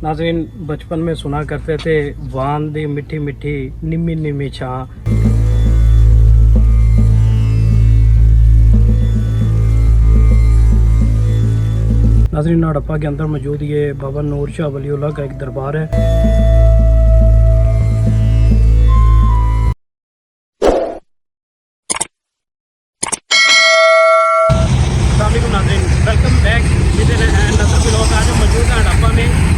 नाज़रीन, बचपन में सुना करते थे वान दी मिठी मिठी निम्मी निम्मी छां। नाज़रीन, हड़प्पा के अंदर मौजूद ये बाबा नूर शाह वलीउल्लाह का एक दरबार है। नाज़रीन, वेलकम बैक। आज हम मौजूद हैं हड़प्पा में।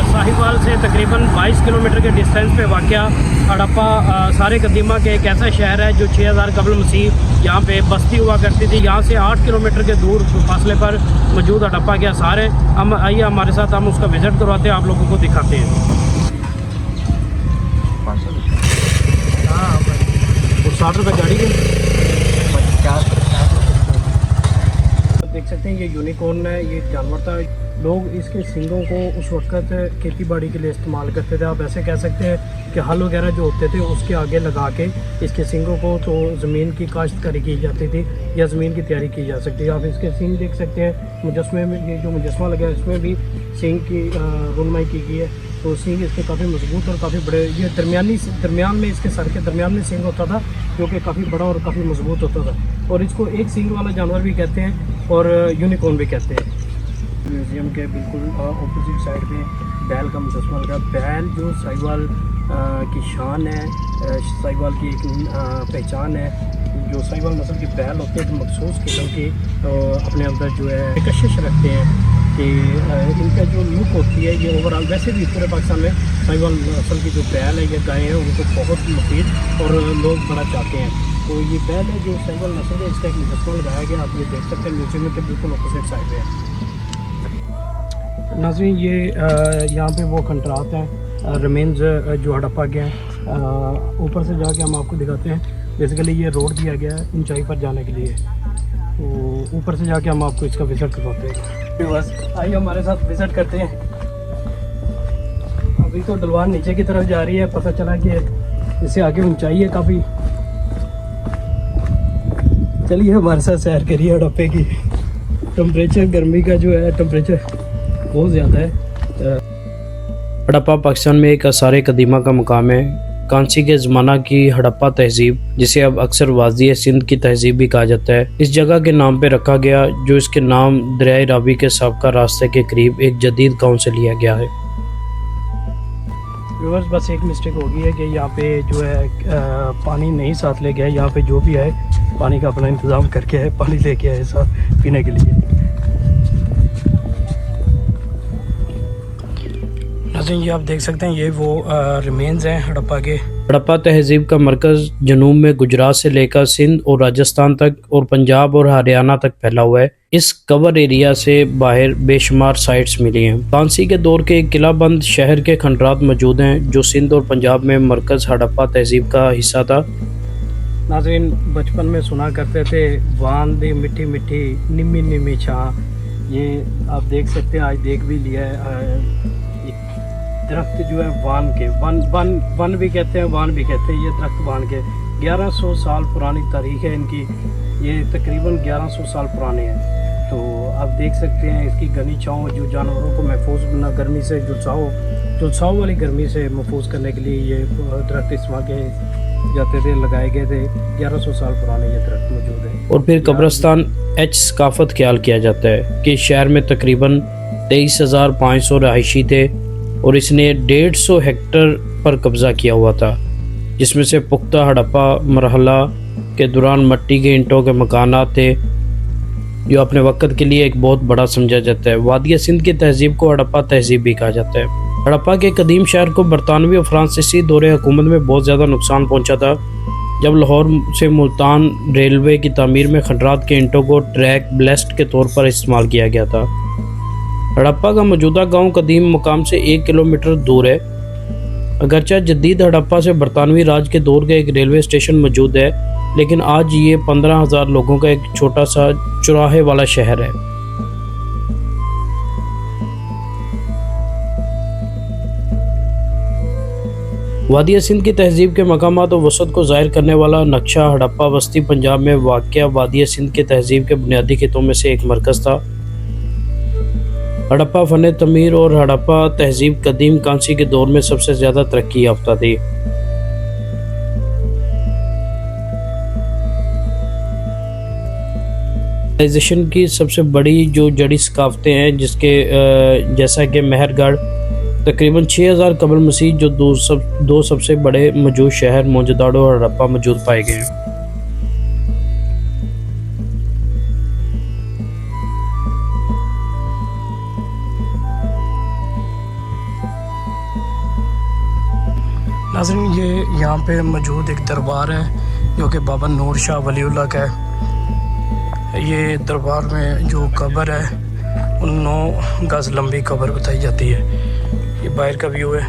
साहिवाल से तकरीबन 22 किलोमीटर के डिस्टेंस पे वाक़या हड़प्पा सारे कदीमा के एक ऐसा शहर है जो 6000 कबल मसीह यहाँ पे बस्ती हुआ करती थी। यहाँ से 8 किलोमीटर के दूर फासले पर मौजूद हड़प्पा के आसार है। हम आइए हमारे साथ, हम उसका विज़िट करवाते हैं, आप लोगों को दिखाते हैं। हाँ, और 60 रुपये गाड़ी के देख सकते हैं। ये यूनिकॉर्न है, ये जानवर था। लोग इसके सींगों को उस वक्त खेती बाड़ी के लिए इस्तेमाल करते थे। आप ऐसे कह सकते हैं कि हल वगैरह जो होते थे उसके आगे लगा के इसके सींगों को तो ज़मीन की काश्तकारी की जाती थी या ज़मीन की तैयारी की जा सकती है। आप इसके सींग देख सकते हैं। मुजस्मे में ये जो मुजस्मा लगा है इसमें भी सींग की रुनमाई की गई है। तो सींग इसके काफ़ी मजबूत और काफ़ी बड़े, ये दरमियान में इसके सर के दरमियान में सींग होता था जो कि काफ़ी बड़ा और काफ़ी मजबूत होता था। और इसको एक सींग वाला जानवर भी कहते हैं और यूनिकॉर्न भी कहते हैं। म्यूज़ियम के बिल्कुल ऑपोजिट साइड में बैल का मुजस्मा लगा। बैल जो साहिवाल की शान है, साहिवाल की एक पहचान है। जो साहिवाल नस्ल के बैल होते हैं तो मखसूस किस्म की अपने अंदर जो है कशिश रखते हैं कि इनका जो लुक होती है ये ओवरऑल, वैसे भी पूरे पाकिस्तान में साहिवाल नस्ल की जो बैल है या गाय है उनको बहुत मुफीद और लोग बड़ा चाहते हैं। तो ये बैल है जो साहिवाल नस्ल है, इसका एक मुजस्मा लगाया गया। आप ये देख सकते हैं म्यूज़ियम के बिल्कुल अपोजिट साइड पे है। नाज़रीन, ये यहाँ पे वो खंडरात हैं, रिमेन्स जो हड़प्पा के हैं। ऊपर से जाके हम आपको दिखाते हैं। बेसिकली ये रोड दिया गया है ऊंचाई पर जाने के लिए। तो ऊपर से जाके हम आपको इसका विज़िट करवाते हैं। बस आइए हमारे साथ विज़िट करते हैं। अभी तो डलवान नीचे की तरफ जा रही है। पता चला कि इससे आगे ऊंचाई है काफ़ी। चलिए हमारे साथ सैर करिए। हड़प्पे की टेम्परेचर, गर्मी का जो है टेम्परेचर बहुत ज़्यादा है। हड़प्पा पाकिस्तान में एक आसार कदीमा का मुकाम है। कांसी के ज़माना की हड़प्पा तहजीब, जिसे अब अक्सर वादी सिंध की तहजीब भी कहा जाता है, इस जगह के नाम पे रखा गया जो इसके नाम दरियाए रावी के साबका रास्ते के करीब एक जदीद गांव से लिया गया है। व्यूअर्स, बस एक मिस्टेक हो गई है कि यहाँ पे जो है पानी नहीं साथ ले गया। यहाँ पे जो भी है पानी का अपना इंतज़ाम करके है, पानी लेके आए साथ पीने के लिए। ये आप देख सकते हैं, ये वो रिमेन्स हैं हड़प्पा के। हड़प्पा तहजीब का मरकज़ जनूब में गुजरात से लेकर सिंध और राजस्थान तक और पंजाब और हरियाणा तक फैला हुआ है। इस कवर एरिया से बाहर बेशुमार साइट्स मिली हैं। कांसी के दौर के एक किलाबंद शहर के खंडरात मौजूद हैं जो सिंध और पंजाब में मरकज़ हड़प्पा तहजीब का हिस्सा था। नाज़रीन, बचपन में सुना करते थे वान दी मिठी मिठी निम्मी निम्मी छां। ये आप देख सकते हैं, आज देख भी लिया है। दरख्त जो है वान के, वन भी कहते हैं, वान भी कहते हैं। ये दरख्त वान के 1100 साल पुरानी तारीख है इनकी। ये तकरीबन 1100 साल पुराने हैं। तो आप देख सकते हैं इसकी घनी छांव जो जानवरों को महफूज गर्मी से झुलसाओं वाली गर्मी से महफूज करने के लिए ये दरख्त इस्तेमाल किए जाते थे, लगाए गए थे। 1100 साल पुराने ये दरख्त मौजूद है। और फिर कब्रस्तान सकाफत ख्याल किया जाता है कि शहर में तकरीबन 23,500 रहायशी थे और इसने 150 हेक्टेयर पर कब्ज़ा किया हुआ था, जिसमें से पुख्ता हड़प्पा मरहला के दौरान मिट्टी के ईंटों के मकानात थे जो अपने वक्त के लिए एक बहुत बड़ा समझा जाता है। वादिया सिंध की तहजीब को हड़प्पा तहजीब भी कहा जाता है। हड़प्पा के कदीम शहर को बरतानवी और फ्रांसीसी दौरे हुकूमत में बहुत ज़्यादा नुकसान पहुँचा था जब लाहौर से मुल्तान रेलवे की तामीर में खंडरात के ईंटों को ट्रैक ब्लेस्ट के तौर पर इस्तेमाल किया गया था। हड़प्पा का मौजूदा गांव कदीम मुकाम से 1 किलोमीटर दूर है। अगरचे जदीद हड़प्पा से बरतानवी राज के दौर का एक रेलवे स्टेशन मौजूद है, लेकिन आज ये 15,000 लोगों का एक छोटा सा चौराहे वाला शहर है। वादिया सिंध की तहजीब के मकामात और वसत को ज़ाहिर करने वाला नक्शा हड़प्पा वस्ती पंजाब में वाक़या वादिया सिंध के तहजीब के बुनियादी खितों में से एक मरकज़ था। हड़प्पा फ़न तमीर और हड़प्पा तहज़ीब कदीम कांसी के दौर में सबसे ज़्यादा तरक्की याफ्ता थी। सिविलाइजेशन की सबसे बड़ी जो जड़ी सकाफ़तें हैं जिसके जैसा कि मेहरगढ़ तकरीबन 6000 कबल मसीह जो दो सबसे बड़े मौजूद शहर मोहनजोदड़ो और हड़प्पा मौजूद पाए गए हैं। नाज़रीन, ये यहाँ पे मौजूद एक दरबार है जो कि बाबा नूर शाह वलीउल्लाह का है। ये दरबार में जो कब्र है 9 गज लंबी कब्र बताई जाती है। ये बाहर का व्यू है।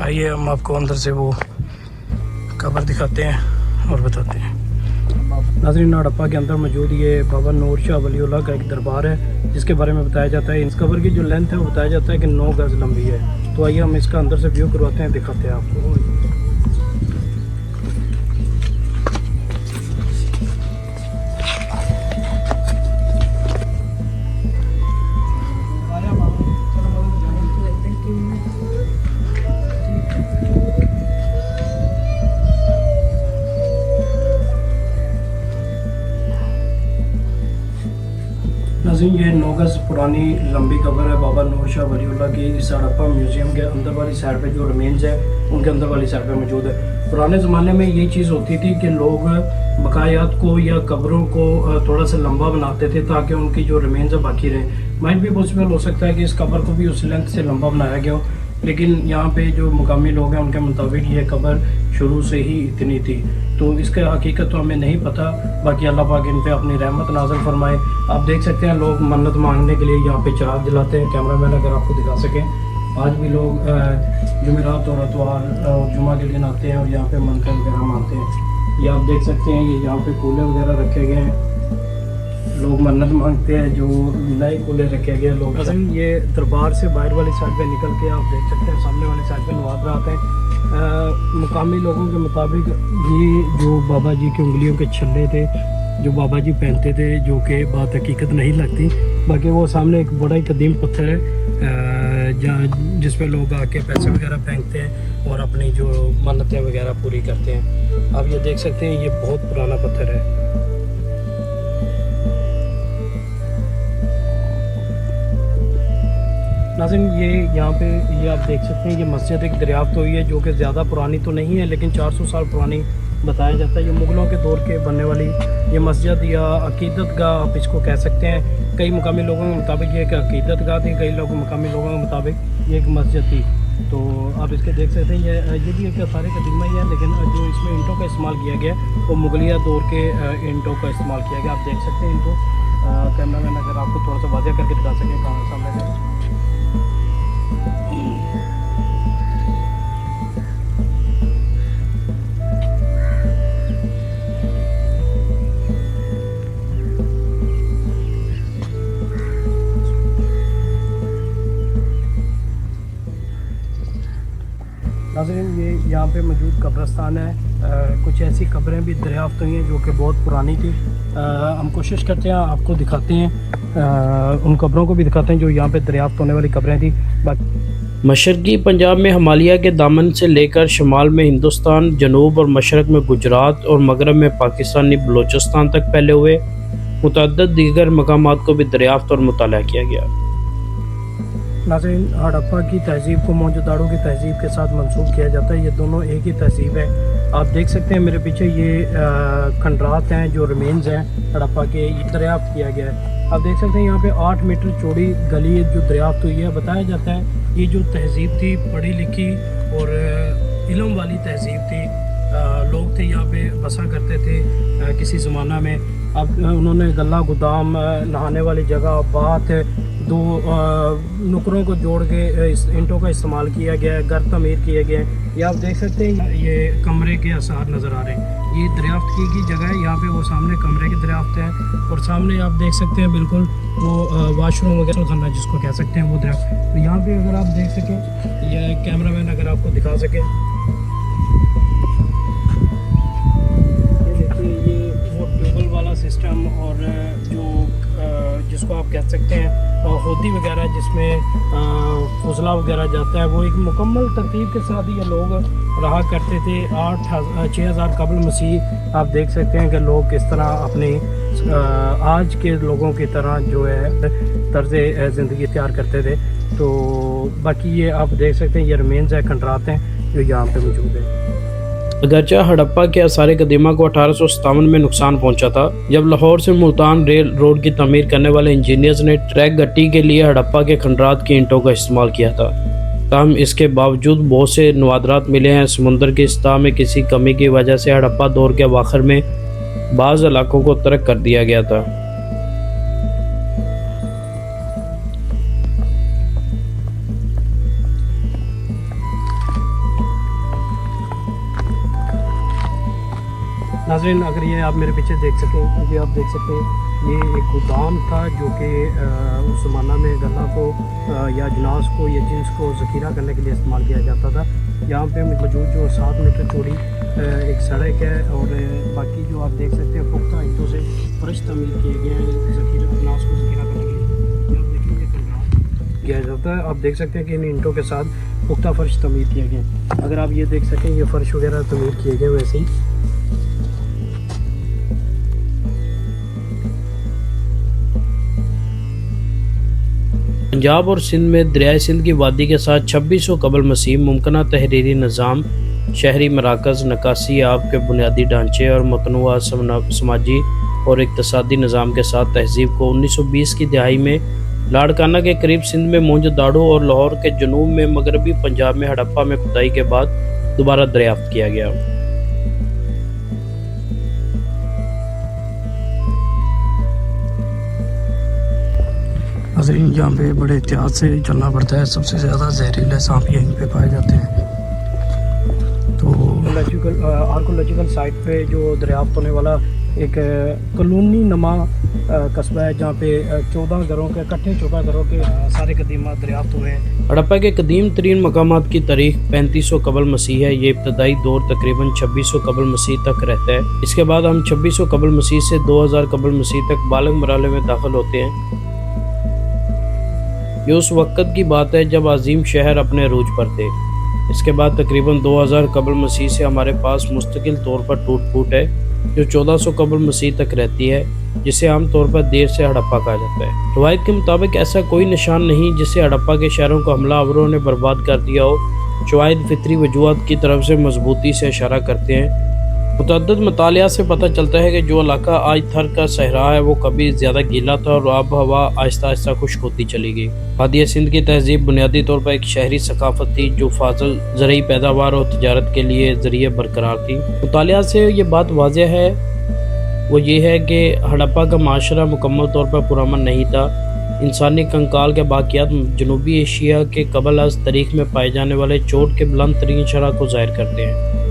आइए हम आपको अंदर से वो कब्र दिखाते हैं और बताते हैं। नाज़रीन, हड़प्पा के अंदर मौजूद ये बाबा नूर शाह वलीउल्लाह का एक दरबार है जिसके बारे में बताया जाता है। इस कब्र की जो लेंथ है वो बताया जाता है कि 9 गज लंबी है। तो आइए हम इसका अंदर से व्यू करवाते हैं, दिखाते हैं आपको। नाज़रीन, ये 9 गज पुरानी लंबी कब्र है बाबा नूर शाह वलीउल्लाह की। इस हड़प्पा म्यूज़ियम के अंदर वाली साइड पे जो रिमेन्स है उनके अंदर वाली साइड पे मौजूद है। पुराने ज़माने में ये चीज़ होती थी कि लोग बकायात को या कब्रों को थोड़ा सा लंबा बनाते थे ताकि उनकी जो रिमेन्स है बाकी रहे। माइट भी पॉसिबल हो सकता है कि इस कब्र को भी उस लेंथ से लंबा बनाया गया हो, लेकिन यहाँ पे जो मुकामी लोग हैं उनके मुताबिक ये कब्र शुरू से ही इतनी थी। तो इसका हकीकत तो हमें नहीं पता। बाकी अल्लाह पाक इन पे अपनी रहमत नाज़िल फरमाए। आप देख सकते हैं लोग मन्नत मांगने के लिए यहाँ पे चिराग जलाते हैं। कैमरामैन अगर आपको दिखा सकें, आज भी लोग जुमेरात और अतवार और जुमा के दिन आते हैं और यहाँ पे मन्नत वगैरह मांगते हैं। ये आप देख सकते हैं, ये यहाँ पे कूलर वगैरह रखे गए हैं, लोग मन्नत मांगते हैं। जो नए कूलर रखे गए लोग। ये दरबार से बाहर वाली साइड पे निकल के आप देख सकते हैं सामने वाली साइड पे नवाब रात हैं। मुकामी लोगों के मुताबिक ये जो बाबा जी की उंगलियों के छल्ले थे जो बाबा जी पहनते थे, जो कि बात हकीकत नहीं लगती। बाकी वो सामने एक बड़ा ही कदीम पत्थर है जहाँ जिस पे लोग आके पैसे वगैरह फेंकते हैं और अपनी जो मन्नतें वगैरह पूरी करते हैं। आप ये देख सकते हैं, ये बहुत पुराना पत्थर है। नाज़रीन, ये यहाँ पे ये आप देख सकते हैं, ये मस्जिद एक दरियाफ्त हुई है जो कि ज़्यादा पुरानी तो नहीं है लेकिन 400 साल पुरानी बताया जाता है। ये मुग़लों के दौर के बनने वाली ये मस्जिद या अकीदत गाह आप इसको कह सकते हैं। कई मुकामी लोगों के मुताबिक ये एक अकीदत गाह थी, कई मुकामी लोगों के मुताबिक ये एक मस्जिद थी। तो आप इसके देख सकते हैं, ये भी एक सारे कदीमा ही है, लेकिन जो इसमें ईंटों का इस्तेमाल किया गया वो मुगलिया दौर के ईंटों का इस्तेमाल किया गया। आप देख सकते हैं इनको। कैमरामैन अगर आपको थोड़ा सा वाज़ेह करके दिखा सकें कहाँ सामने से। नाज़रीन, ये यहाँ पे मौजूद कब्रस्तान है। कुछ ऐसी कब्रें भी दरियाफ्त हुई हैं जो कि बहुत पुरानी थी। हम कोशिश करते हैं आपको दिखाते हैं, उन कब्रों को भी दिखाते हैं जो यहाँ पे दरियाफ्त होने वाली कब्रें थी। मशरक़ी पंजाब में हिमालय के दामन से लेकर शुमाल में हिंदुस्तान, जनूब और मशरक़ में गुजरात और मगरब में पाकिस्तानी बलोचिस्तान तक फैले हुए मुतअद्दिद दीगर मकामात को भी दरियाफ्त और मुताला किया गया। नाज़रीन, हड़प्पा की तहज़ीब को मोहनजोदड़ो की तहज़ीब के साथ मंसूब किया जाता है। ये दोनों एक ही तहज़ीब है। आप देख सकते हैं मेरे पीछे ये खंडरात हैं जो रिमेन्स हैं हड़प्पा के, ये दरियाफ्त किया गया है। आप देख सकते हैं यहाँ पे 8 मीटर चौड़ी गली जो दरियाफ्त हुई है। बताया जाता है ये जो तहज़ीब थी पढ़ी लिखी और इल्म वाली तहज़ीब थी। लोग थे यहाँ पे बसा करते थे किसी ज़माना में। अब उन्होंने गला गोदाम, नहाने वाली जगह, बात, 2 नुकरों को जोड़ के ईंटों का इस्तेमाल किया गया है, घर तमीर किए गए हैं। ये आप देख सकते हैं, ये कमरे के आसार नज़र आ रहे हैं। ये दरियाफ्त की गई जगह है। यहाँ पे वो सामने कमरे की दरियाफ्त है और सामने आप देख सकते हैं बिल्कुल वो वाशरूम वगैरह खाना जिसको कह सकते हैं वो दरियाफ्त। तो यहाँ पे अगर आप देख सकें, या कैमरामैन अगर आपको दिखा सके, ये देखिए ये जिसको आप कह सकते हैं होदी वगैरह, जिसमें फुजला वगैरह जाता है, वो एक मुकम्मल तरतीब के साथ ये लोग रहा करते थे। 6000 कबल मसीह आप देख सकते हैं कि लोग किस तरह अपने आज के लोगों की तरह जो है तर्ज ज़िंदगी इख्तियार करते थे। तो बाकी ये आप देख सकते हैं ये रिमेन्स है, खंडरात हैं जो यहाँ पे मौजूद है। अगरचा हड़प्पा के आसार कदीमा को 1857 में नुकसान पहुंचा था, जब लाहौर से मुल्तान रेल रोड की तमीर करने वाले इंजीनियर्स ने ट्रैक गट्टी के लिए हड़प्पा के खंडरात की ईंटों का इस्तेमाल किया था। ताहम इसके बावजूद बहुत से नवादरात मिले हैं। समुंदर की सतह में किसी कमी की वजह से हड़प्पा दौर के अवाखिर में बाज़ इलाकों को तर्क कर दिया गया था। नाज़रीन, अगर ये आप मेरे पीछे देख सकें, ये आप देख सकते हैं ये एक गोदाम था जो कि उस ज़माना में गन्ना को या जनास को या जिन्स को ज़ख़ीरा करने के लिए इस्तेमाल किया जाता था। यहाँ पे मौजूद जो 7 मीटर चौड़ी एक सड़क है और बाकी जो आप देख सकते हैं पुख्ता ईंटों से फर्श तमीर किए गए हैं ज़ख़ीरा जनास को ज़ख़ीरा करने के लिए। आप देखेंगे किया जाता है। आप देख सकते हैं कि इन ईंटों के साथ पुख्ता फर्श तमीर किए गए। अगर आप ये देख सकें ये फ़र्श वगैरह तमीर किए गए वैसे ही। पंजाब और सिंध में दरियाए सिंध की वादी के साथ 2600 कबल मसीह मुमकिना तहरीरी निज़ाम, शहरी मराकज़, नकासी आब के बुनियादी ढांचे और मतनुआ समाजी और इक़्तिसादी निज़ाम के साथ तहज़ीब को 1920 की दहाई में लाड़काना के करीब सिंध में मोहनजोदाड़ो और लाहौर के जनूब में मगरबी पंजाब में हड़प्पा में खुदाई के बाद दोबारा दरियाफ्त किया गया। नाज़रीन, यहाँ पे बड़े एहतियात से चलना पड़ता है। सबसे ज़्यादा जहरीले सांप यहीं पे पाए जाते हैं। तो आर्कोलॉजिकल साइट पे जो दरियाफ्त होने वाला एक कॉलोनी नमा कस्बा है जहाँ पे 14 घरों के इकट्ठे 14 घरों के सारे कदीमा दरियाफ्त हुए हैं। हड़प्पा के कदीम तरीन मकामात की तारीख 3500 कबल मसीह है। ये इब्तदाई दौर तकरीबन 2600 कबल मसीह तक रहता है। इसके बाद हम 2600 कबल मसीह से 2000 कबल मसीह तक बालग मराले में दाखिल होते हैं। ये उस वक़्त की बात है जब अजीम शहर अपने अरूज पर थे। इसके बाद तकरीबन 2000 कबल मसीह से हमारे पास मुस्तकिल तौर पर टूट फूट है जो 1400 कबल मसीह तक रहती है, जिसे आमतौर पर देर से हड़प्पा कहा जाता है। रवायत के मुताबिक ऐसा कोई निशान नहीं जिससे हड़प्पा के शहरों को हमलावरों ने बर्बाद कर दिया हो। शवाहिद फितरी वजूहात की तरफ से मजबूती से इशारा करते हैं। मुतअद्दिद मतालिया से पता चलता है कि जो इलाका आज थर का सहरा है वो कभी ज़्यादा गीला था और आब हवा आहिस्ता आहिस्ता खुश्क होती चली गई। वादी सिंध की तहजीब बुनियादी तौर पर एक शहरी सकाफत थी जो फाजल ज़रई पैदावार और तजारत के लिए ज़रिए बरकरार थी। मुतालिया से ये बात वाज़ेह है, वो ये है कि हड़प्पा का माशरा मुकम्मल तौर पर पुरअमन नहीं था। इंसानी कंकाल के बाक़ियात जनूबी एशिया के कबल अज़ तारीख़ में पाए जाने वाले चोट के बुलंद तरीन शरह को ज़ाहिर करते हैं।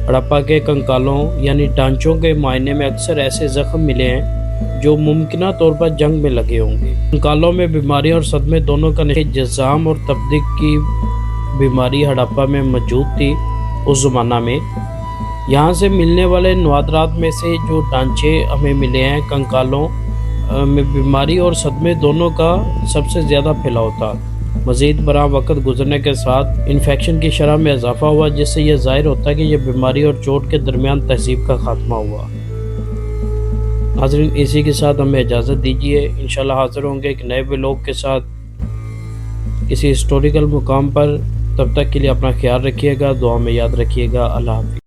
हड़प्पा के कंकालों यानी ढांचों के मायने में अक्सर ऐसे ज़ख्म मिले हैं जो मुमकिना तौर पर जंग में लगे होंगे। कंकालों में बीमारी और सदमे दोनों का जज़ाम और तबदीक की बीमारी हड़प्पा में मौजूद थी उस ज़माना में। यहाँ से मिलने वाले नवादरात में से जो ढांचे हमें मिले हैं, कंकालों में बीमारी और सदमे दोनों का सबसे ज़्यादा फैलाव था। मज़ीद बरा वक्त गुजरने के साथ इन्फेक्शन की शरह में इजाफा हुआ, जिससे यह ज़ाहिर होता है कि यह बीमारी और चोट के दरमियान तहज़ीब का खात्मा हुआ। नाज़रीन, इसी के साथ हमें इजाज़त दीजिए। इंशाल्लाह हाज़िर होंगे एक नए व्लॉग के साथ किसी हिस्टोरिकल मुकाम पर। तब तक के लिए अपना ख्याल रखिएगा, दुआ में याद रखिएगा। अल्लाह हाफ़िज़।